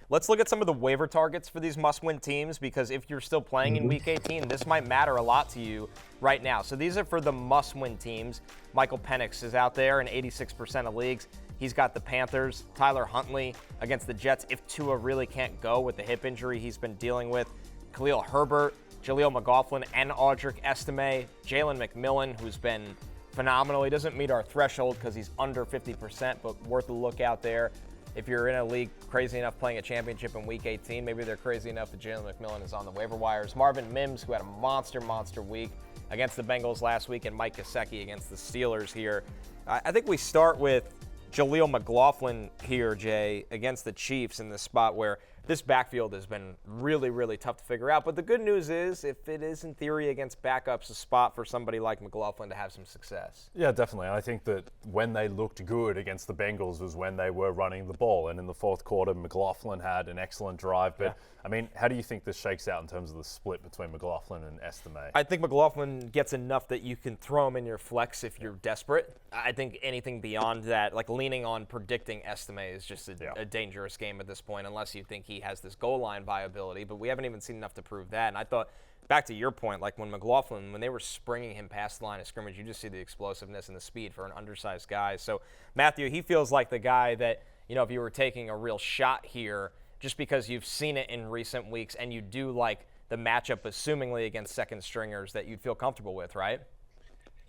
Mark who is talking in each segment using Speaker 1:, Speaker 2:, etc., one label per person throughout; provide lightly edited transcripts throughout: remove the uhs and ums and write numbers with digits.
Speaker 1: let's look at some of the waiver targets for these must-win teams, because if you're still playing in Week 18, this might matter a lot to you right now. So these are for the must-win teams. Michael Penix is out there in 86% of leagues. He's got the Panthers. Tyler Huntley against the Jets if Tua really can't go with the hip injury he's been dealing with. Khalil Herbert, Jaleel McLaughlin, and Audric Estime. Jalen McMillan, who's been phenomenal. He doesn't meet our threshold because he's under 50%, but worth a look out there. If you're in a league crazy enough playing a championship in Week 18, maybe they're crazy enough that Jalen McMillan is on the waiver wires. Marvin Mims, who had a monster week against the Bengals last week, and Mike Gesicki against the Steelers here. I think we start with Jaleel McLaughlin here, Jay, against the Chiefs in this spot where this backfield has been really, really tough to figure out. But the good news is, if it is in theory against backups, a spot for somebody like McLaughlin to have some success.
Speaker 2: Yeah, definitely. I think that when they looked good against the Bengals was when they were running the ball. And in the fourth quarter, McLaughlin had an excellent drive. But, I mean, how do you think this shakes out in terms of the split between McLaughlin and Estime?
Speaker 1: I think McLaughlin gets enough that you can throw him in your flex if you're desperate. I think anything beyond that, like leaning on predicting Estime, is just a dangerous game at this point, unless you think he has this goal line viability. But we haven't even seen enough to prove that. And I thought, back to your point, like when McLaughlin, when they were springing him past the line of scrimmage, you just see the explosiveness and the speed for an undersized guy. So Matthew, he feels like the guy that, you know, if you were taking a real shot here, just because you've seen it in recent weeks and you do like the matchup, assumingly against second stringers, that you'd feel comfortable with, right?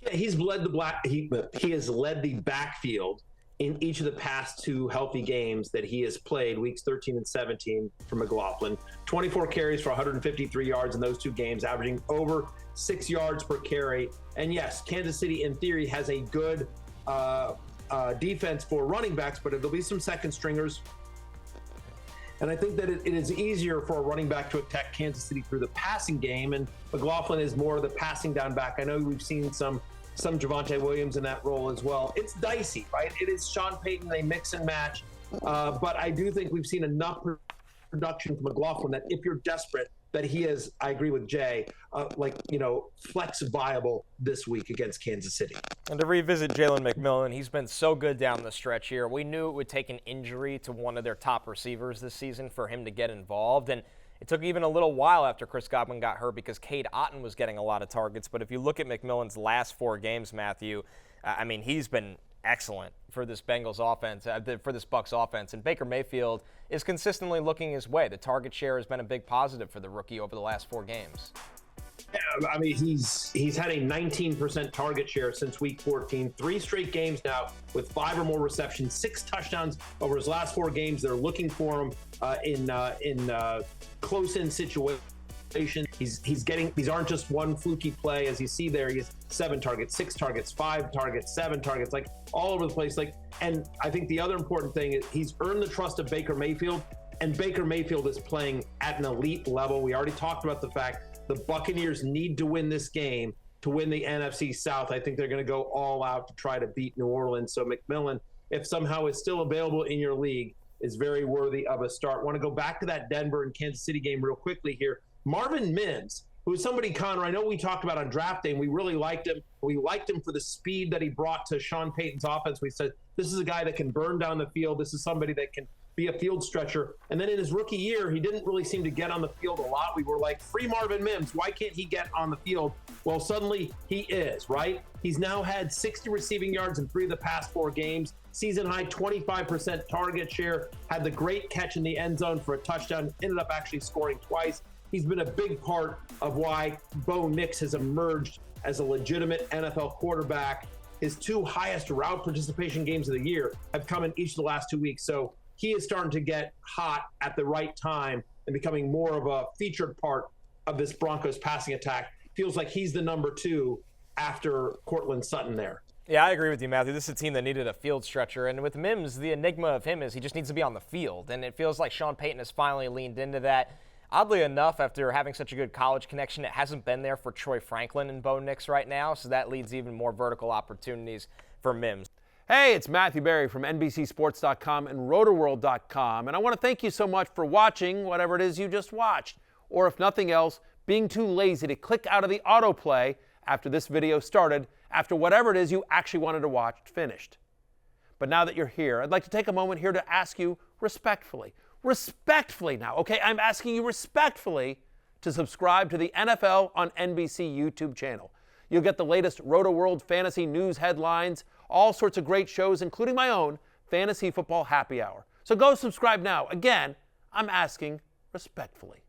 Speaker 3: Yeah, he has led the backfield in each of the past two healthy games that he has played, weeks 13 and 17 for McLaughlin. 24 carries for 153 yards in those two games, averaging over 6 yards per carry. And yes, Kansas City in theory has a good defense for running backs, but there'll be some second stringers. And I think that it is easier for a running back to attack Kansas City through the passing game, and McLaughlin is more of the passing down back. I know we've seen some Javonte Williams in that role as well. It's dicey, right? It is Sean Payton, they mix and match. But I do think we've seen enough production from McLaughlin that if you're desperate, that he is, I agree with Jay, flex viable this week against Kansas City.
Speaker 1: And to revisit Jalen McMillan, he's been so good down the stretch here. We knew it would take an injury to one of their top receivers this season for him to get involved. And it took even a little while after Chris Godwin got hurt because Cade Otton was getting a lot of targets. But if you look at McMillan's last 4 games, Matthew, he's been excellent for this Bengals offense, for this Bucs offense. And Baker Mayfield is consistently looking his way. The target share has been a big positive for the rookie over the last 4 games.
Speaker 3: Yeah, I mean, he's had a 19% target share since week 14, 3 straight games now with 5 or more receptions, 6 touchdowns over his last 4 games. They're looking for him in close-in situations. He's getting, these aren't just one fluky play. As you see there, he has 7 targets, 6 targets, 5 targets, 7 targets, like all over the place. And I think the other important thing is he's earned the trust of Baker Mayfield, and Baker Mayfield is playing at an elite level. We already talked about the fact the Buccaneers need to win this game to win the NFC South. I think they're going to go all out to try to beat New Orleans. So McMillan, if somehow is still available in your league, is very worthy of a start. Want to go back to that Denver and Kansas City game real quickly here. Marvin Mims, who is somebody, Connor, I know we talked about on draft day, and we really liked him. We liked him for the speed that he brought to Sean Payton's offense. We said, this is a guy that can burn down the field. This is somebody that can be a field stretcher. And then in his rookie year, he didn't really seem to get on the field a lot. We were like, free Marvin Mims. Why can't he get on the field? Well, suddenly he is, right? He's now had 60 receiving yards in 3 of the past 4 games. Season high 25% target share. Had the great catch in the end zone for a touchdown. Ended up actually scoring twice. He's been a big part of why Bo Nix has emerged as a legitimate NFL quarterback. His 2 highest route participation games of the year have come in each of the last 2 weeks. So he is starting to get hot at the right time and becoming more of a featured part of this Broncos passing attack. Feels like he's the number 2 after Cortland Sutton there.
Speaker 1: Yeah, I agree with you, Matthew. This is a team that needed a field stretcher. And with Mims, the enigma of him is he just needs to be on the field. And it feels like Sean Payton has finally leaned into that. Oddly enough, after having such a good college connection, it hasn't been there for Troy Franklin and Bo Nix right now. So that leads even more vertical opportunities for Mims.
Speaker 4: Hey, it's Matthew Berry from NBCSports.com and Rotoworld.com, and I want to thank you so much for watching whatever it is you just watched, or if nothing else, being too lazy to click out of the autoplay after this video started, after whatever it is you actually wanted to watch finished. But now that you're here, I'd like to take a moment here to ask you respectfully, respectfully now, okay? I'm asking you respectfully to subscribe to the NFL on NBC YouTube channel. You'll get the latest Roto-World fantasy news headlines, all sorts of great shows, including my own Fantasy Football Happy Hour. So go subscribe now. Again, I'm asking respectfully.